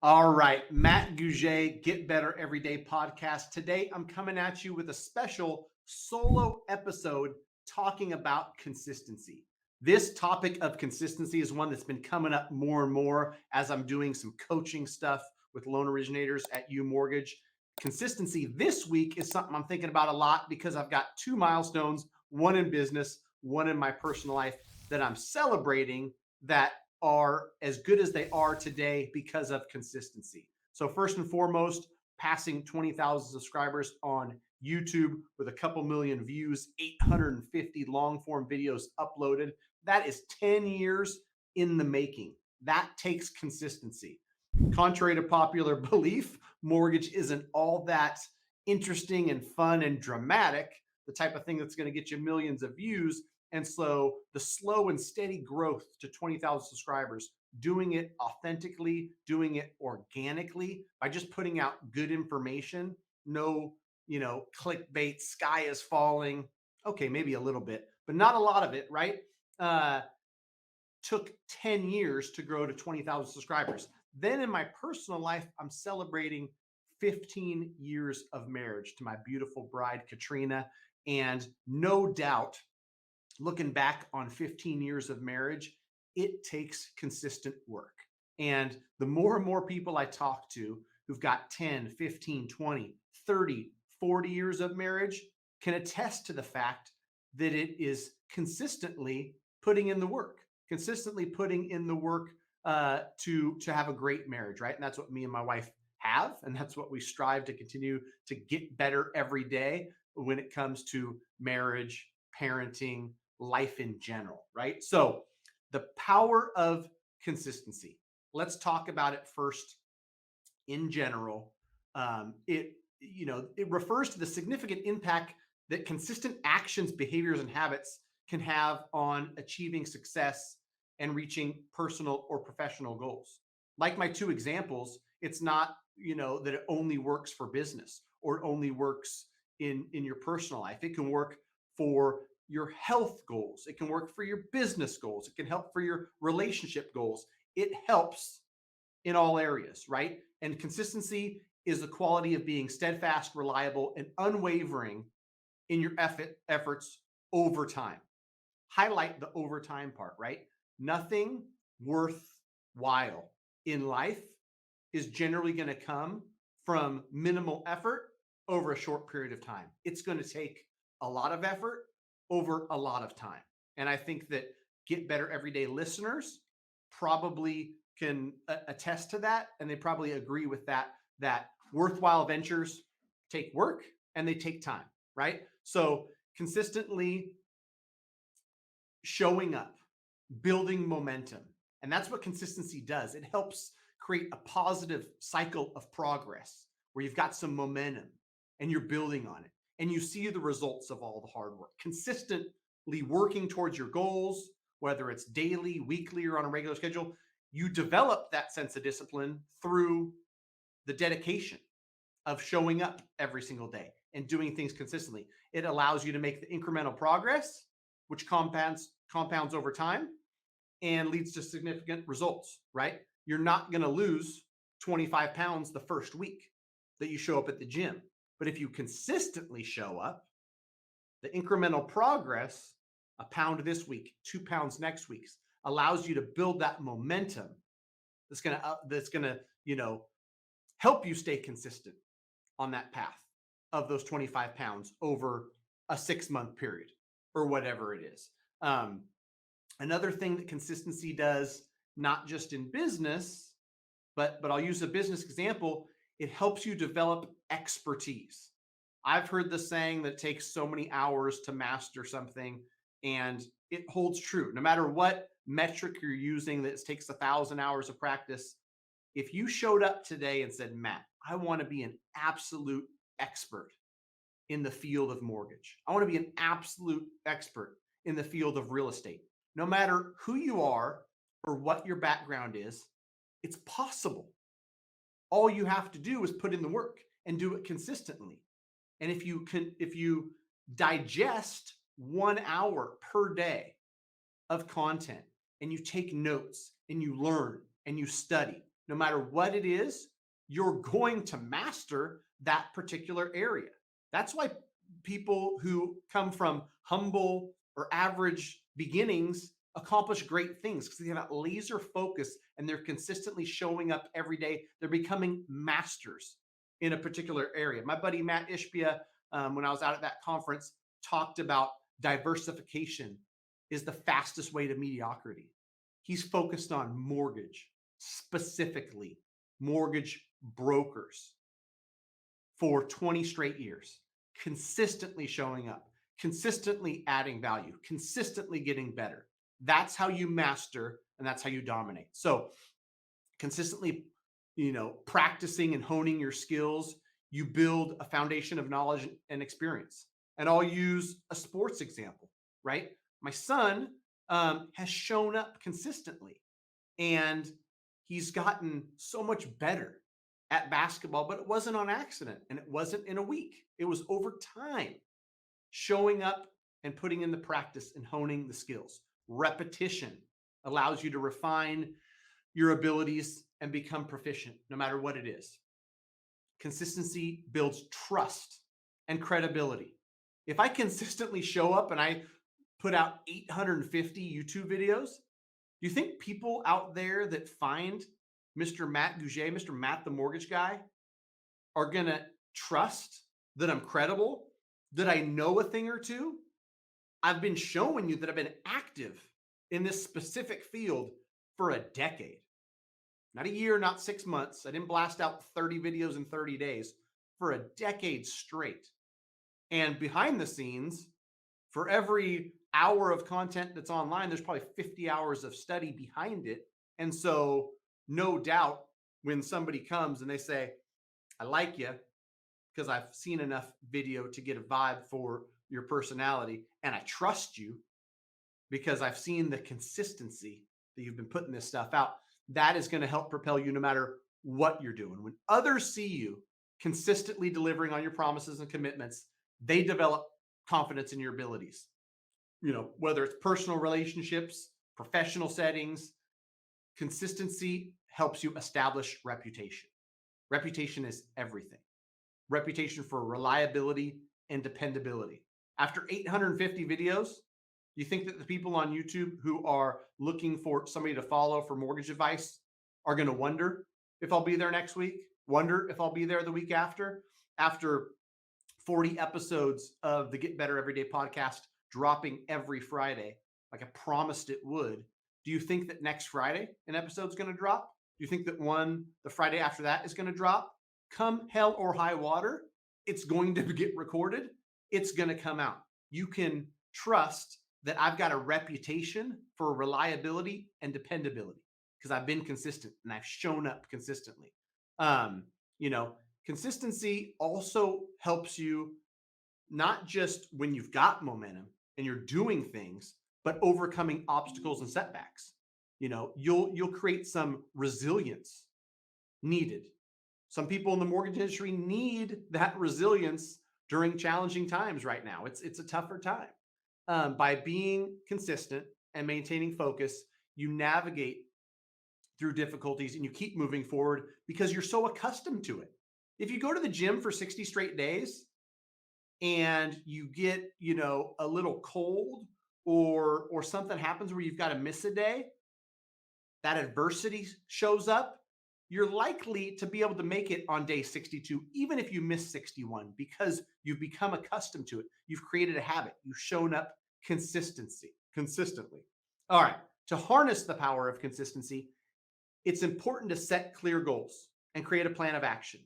All right, Matt Gouget, Get Better Everyday podcast. Today, I'm coming at you with a special solo episode talking about consistency. This topic of consistency is one that's been coming up more and more as I'm doing some coaching stuff with loan originators at U Mortgage. Consistency this week is something I'm thinking about a lot because I've got two milestones, one in business, one in my personal life that I'm celebrating that are as good as they are today because of consistency. So first and foremost, passing 20,000 subscribers on YouTube with a couple million views, 850 long form videos uploaded. That is 10 years in the making. That takes consistency. Contrary to popular belief, mortgage isn't all that interesting and fun and dramatic, the type of thing that's going to get you millions of views. And so the slow and steady growth to 20,000 subscribers, doing it authentically, doing it organically by just putting out good information, no, clickbait, sky is falling. Okay, maybe a little bit, but not a lot of it, right? Took 10 years to grow to 20,000 subscribers. Then in my personal life, I'm celebrating 15 years of marriage to my beautiful bride, Katrina. And no doubt, looking back on 15 years of marriage, it takes consistent work. And the more and more people I talk to who've got 10, 15, 20, 30, 40 years of marriage can attest to the fact that it is consistently putting in the work, to have a great marriage, right? And that's what me and my wife have. And that's what we strive to continue to get better every day when it comes to marriage, parenting, life in general, right? So the power of consistency. Let's talk about it first in general. It refers to the significant impact that consistent actions, behaviors, and habits can have on achieving success and reaching personal or professional goals. Like my two examples, it's not, that it only works for business or it only works in your personal life. It can work for your health goals. It can work for your business goals. It can help for your relationship goals. It helps in all areas, right? And consistency is the quality of being steadfast, reliable, and unwavering in your efforts over time. Highlight the over time part, right? Nothing worthwhile in life is generally going to come from minimal effort over a short period of time. It's going to take a lot of effort over a lot of time. And I think that Get Better Everyday listeners probably can attest to that. And they probably agree with that worthwhile ventures take work and they take time, right? So consistently showing up, building momentum. And that's what consistency does. It helps create a positive cycle of progress where you've got some momentum and you're building on it. And you see the results of all the hard work. Consistently working towards your goals, whether it's daily, weekly, or on a regular schedule, you develop that sense of discipline through the dedication of showing up every single day and doing things consistently. It allows you to make the incremental progress, which compounds over time and leads to significant results, right? You're not going to lose 25 pounds the first week that you show up at the gym. But if you consistently show up, the incremental progress, a pound this week, 2 pounds next week, allows you to build that momentum that's going to help you stay consistent on that path of those 25 pounds over a 6-month period or whatever it is. Another thing that consistency does, not just in business, but I'll use a business example, it helps you develop expertise. I've heard the saying that it takes so many hours to master something, and it holds true. No matter what metric you're using that takes 1,000 hours of practice, if you showed up today and said, Matt, I want to be an absolute expert in the field of mortgage. I want to be an absolute expert in the field of real estate. No matter who you are or what your background is, it's possible. All you have to do is put in the work and do it consistently. And if you digest 1 hour per day of content and you take notes and you learn and you study, no matter what it is, you're going to master that particular area. That's why people who come from humble or average beginnings accomplish great things, because they have that laser focus and they're consistently showing up every day. They're becoming masters in a particular area. My buddy Matt Ishbia, when I was out at that conference, talked about diversification is the fastest way to mediocrity. He's focused on mortgage, specifically mortgage brokers, for 20 straight years, consistently showing up, consistently adding value, consistently getting better. That's how you master, and that's how you dominate. So consistently, practicing and honing your skills, you build a foundation of knowledge and experience. And I'll use a sports example, right? My son has shown up consistently, and he's gotten so much better at basketball, but it wasn't on accident, and it wasn't in a week. It was over time, showing up and putting in the practice and honing the skills. Repetition allows you to refine your abilities and become proficient no matter what it is. Consistency builds trust and credibility. If I consistently show up and I put out 850 YouTube videos, do you think people out there that find Mr. Matt Gouget, Mr. Matt the mortgage guy, are going to trust that I'm credible, that I know a thing or two? I've been showing you that I've been active in this specific field for a decade. Not a year, not 6 months. I didn't blast out 30 videos in 30 days, for a decade straight. And behind the scenes, for every hour of content that's online, there's probably 50 hours of study behind it. And so no doubt when somebody comes and they say, I like you because I've seen enough video to get a vibe for your personality, and I trust you because I've seen the consistency that you've been putting this stuff out, that is going to help propel you no matter what you're doing. When others see you consistently delivering on your promises and commitments, they develop confidence in your abilities. Whether it's personal relationships, professional settings, consistency helps you establish reputation. Reputation is everything. Reputation for reliability and dependability. After 850 videos, do you think that the people on YouTube who are looking for somebody to follow for mortgage advice are going to wonder if I'll be there next week? Wonder if I'll be there the week after? After 40 episodes of the Get Better Everyday podcast dropping every Friday, like I promised it would, do you think that next Friday an episode's going to drop? Do you think that the Friday after that is going to drop? Come hell or high water, it's going to get recorded. It's going to come out. You can trust that I've got a reputation for reliability and dependability because I've been consistent and I've shown up consistently. Consistency also helps you not just when you've got momentum and you're doing things, but overcoming obstacles and setbacks. You'll create some resilience needed. Some people in the mortgage industry need that resilience during challenging times right now. It's a tougher time. By being consistent and maintaining focus, you navigate through difficulties and you keep moving forward because you're so accustomed to it. If you go to the gym for 60 straight days and you get, a little cold or something happens where you've got to miss a day, that adversity shows up, you're likely to be able to make it on day 62, even if you miss 61, because you've become accustomed to it. You've created a habit. You've shown up consistently. All right. To harness the power of consistency, it's important to set clear goals and create a plan of action.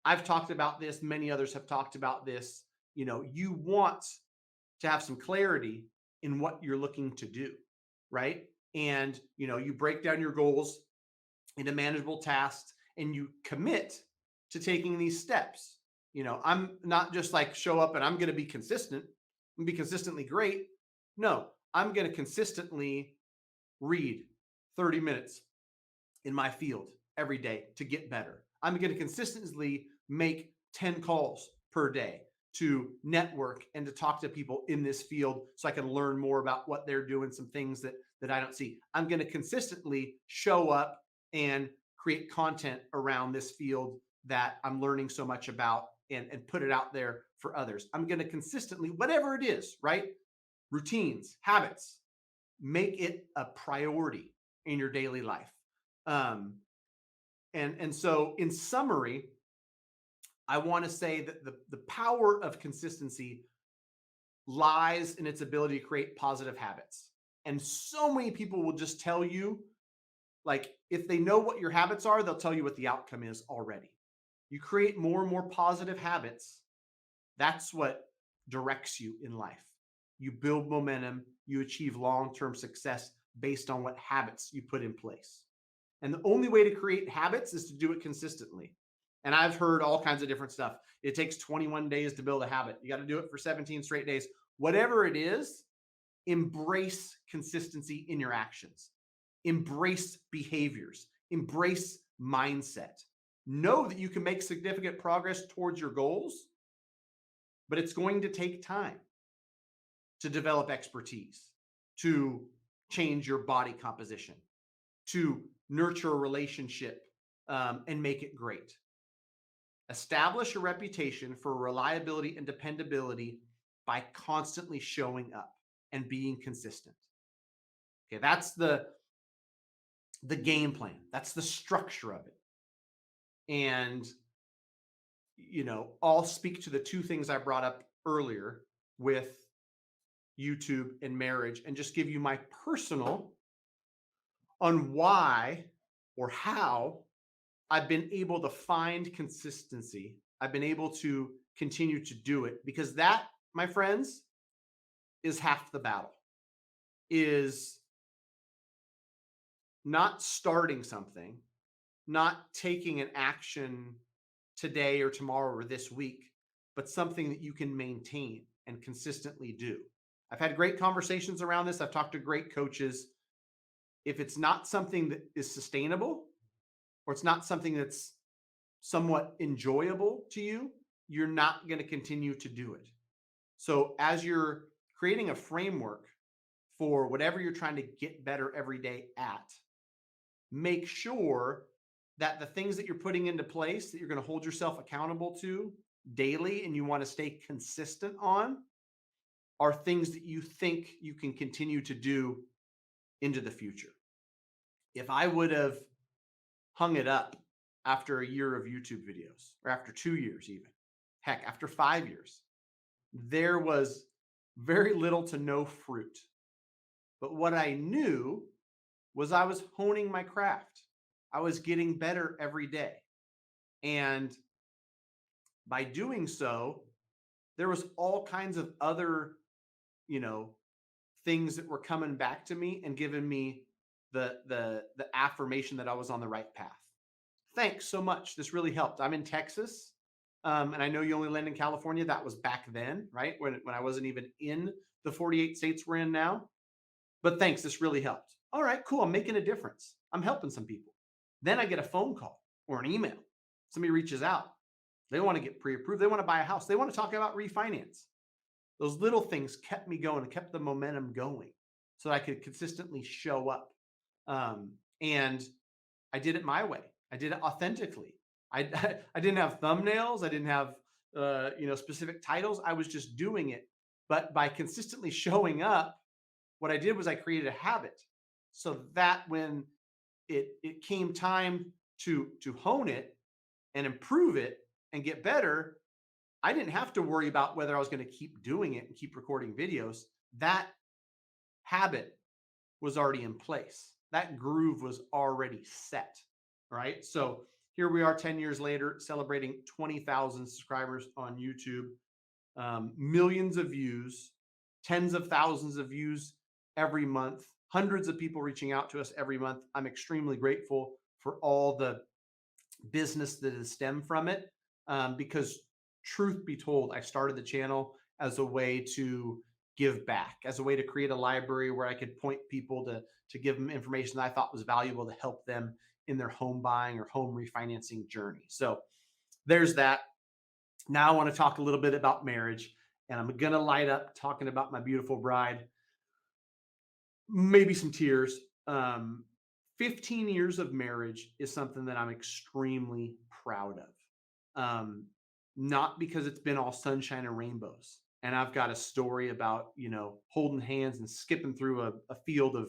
I've talked about this. Many others have talked about this. You want to have some clarity in what you're looking to do, right? And, you break down your goals into manageable tasks and you commit to taking these steps. I'm not just like show up and I'm going to be consistent and be consistently great. No, I'm going to consistently read 30 minutes in my field every day to get better. I'm going to consistently make 10 calls per day to network and to talk to people in this field so I can learn more about what they're doing, some things that I don't see. I'm going to consistently show up and create content around this field that I'm learning so much about and put it out there for others. I'm going to consistently, whatever it is, right? Routines, habits, make it a priority in your daily life. Um, and so in summary, I want to say that the power of consistency lies in its ability to create positive habits. And so many people will just tell you, like, if they know what your habits are, they'll tell you what the outcome is already. You create more and more positive habits. That's what directs you in life. You build momentum, you achieve long-term success based on what habits you put in place. And the only way to create habits is to do it consistently. And I've heard all kinds of different stuff. It takes 21 days to build a habit. You got to do it for 17 straight days. Whatever it is, embrace consistency in your actions. Embrace behaviors. Embrace mindset. Know that you can make significant progress towards your goals, but it's going to take time to develop expertise, to change your body composition, to nurture a relationship and make it great. Establish a reputation for reliability and dependability by constantly showing up and being consistent. Okay, that's the game plan. That's the structure of it. And, you know, I'll speak to the two things I brought up earlier with YouTube and marriage and just give you my personal on why or how I've been able to find consistency. I've been able to continue to do it, because that, my friends, is half the battle. Is not starting something, not taking an action today or tomorrow or this week, but something that you can maintain and consistently do. I've had great conversations around this. I've talked to great coaches. If it's not something that is sustainable, or it's not something that's somewhat enjoyable to you, you're not going to continue to do it. So as you're creating a framework for whatever you're trying to get better every day at, make sure that the things that you're putting into place that you're going to hold yourself accountable to daily and you want to stay consistent on are things that you think you can continue to do into the future. If I would have hung it up after a year of YouTube videos, or after 2 years even, heck, after 5 years, there was very little to no fruit. But what I knew was I was honing my craft. I was getting better every day. And by doing so, there was all kinds of other, things that were coming back to me and giving me the affirmation that I was on the right path. Thanks so much. This really helped. I'm in Texas. And I know you only land in California. That was back then, right? When I wasn't even in the 48 states we're in now. But thanks, this really helped. All right, cool. I'm making a difference. I'm helping some people. Then I get a phone call or an email. Somebody reaches out. They want to get pre-approved. They want to buy a house. They want to talk about refinance. Those little things kept me going and kept the momentum going so that I could consistently show up. And I did it my way. I did it authentically. I didn't have thumbnails. I didn't have specific titles. I was just doing it. But by consistently showing up, what I did was I created a habit so that when it came time to hone it and improve it and get better, I didn't have to worry about whether I was going to keep doing it and keep recording videos. That habit was already in place. That groove was already set, right? So here we are 10 years later, celebrating 20,000 subscribers on YouTube, millions of views, tens of thousands of views every month, hundreds of people reaching out to us every month. I'm extremely grateful for all the business that has stemmed from it, because truth be told, I started the channel as a way to give back, as a way to create a library where I could point people to give them information that I thought was valuable to help them in their home buying or home refinancing journey. So there's that. Now I want to talk a little bit about marriage, and I'm going to light up talking about my beautiful bride. Maybe some tears. 15 years of marriage is something that I'm extremely proud of. Not because it's been all sunshine and rainbows. And I've got a story about, holding hands and skipping through a field of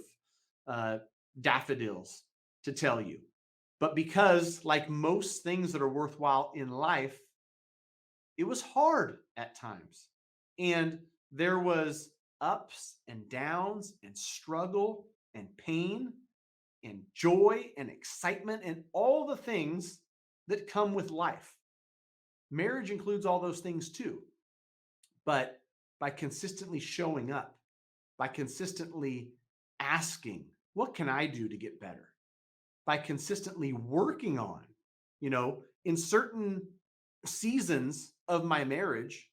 uh, daffodils to tell you. But because, like most things that are worthwhile in life, it was hard at times. And there was ups and downs and struggle and pain and joy and excitement and all the things that come with life. Marriage includes all those things too. But by consistently showing up, by consistently asking, what can I do to get better? By consistently working on, in certain seasons of my marriage,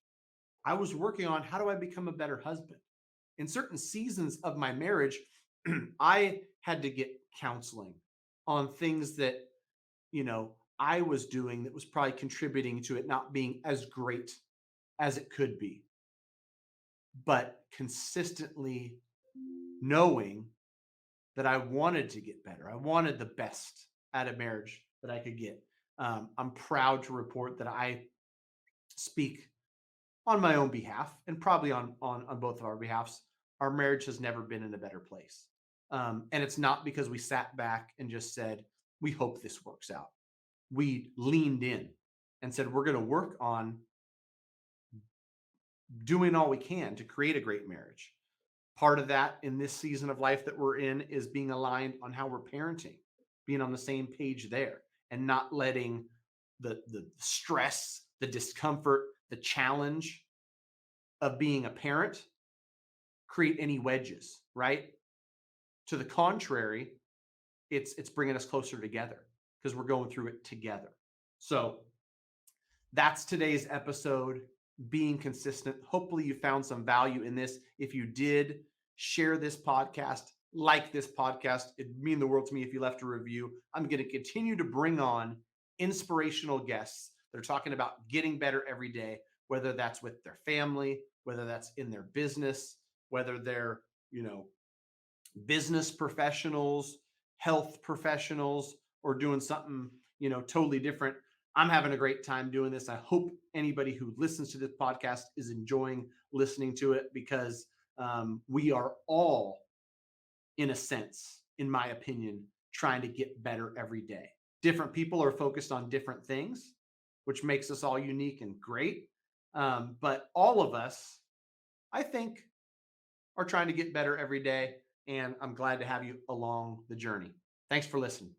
I was working on how do I become a better husband? In certain seasons of my marriage, I had to get counseling on things that, I was doing that was probably contributing to it not being as great as it could be. But consistently knowing that I wanted to get better, I wanted the best out of marriage that I could get. I'm proud to report that I speak on my own behalf and probably on both of our behalfs. Our marriage has never been in a better place. And it's not because we sat back and just said, we hope this works out. We leaned in and said, we're going to work on doing all we can to create a great marriage. Part of that in this season of life that we're in is being aligned on how we're parenting, being on the same page there, and not letting the stress, the discomfort, the challenge of being a parent create any wedges, right? To the contrary, it's bringing us closer together because we're going through it together. So that's today's episode, being consistent. Hopefully you found some value in this. If you did, share this podcast, like this podcast. It'd mean the world to me if you left a review. I'm going to continue to bring on inspirational guests that are talking about getting better every day, whether that's with their family, whether that's in their business, whether they're, business professionals, health professionals, or doing something, totally different. I'm having a great time doing this. I hope anybody who listens to this podcast is enjoying listening to it because we are all, in a sense, in my opinion, trying to get better every day. Different people are focused on different things, which makes us all unique and great. But all of us, I think, are trying to get better every day. And I'm glad to have you along the journey. Thanks for listening.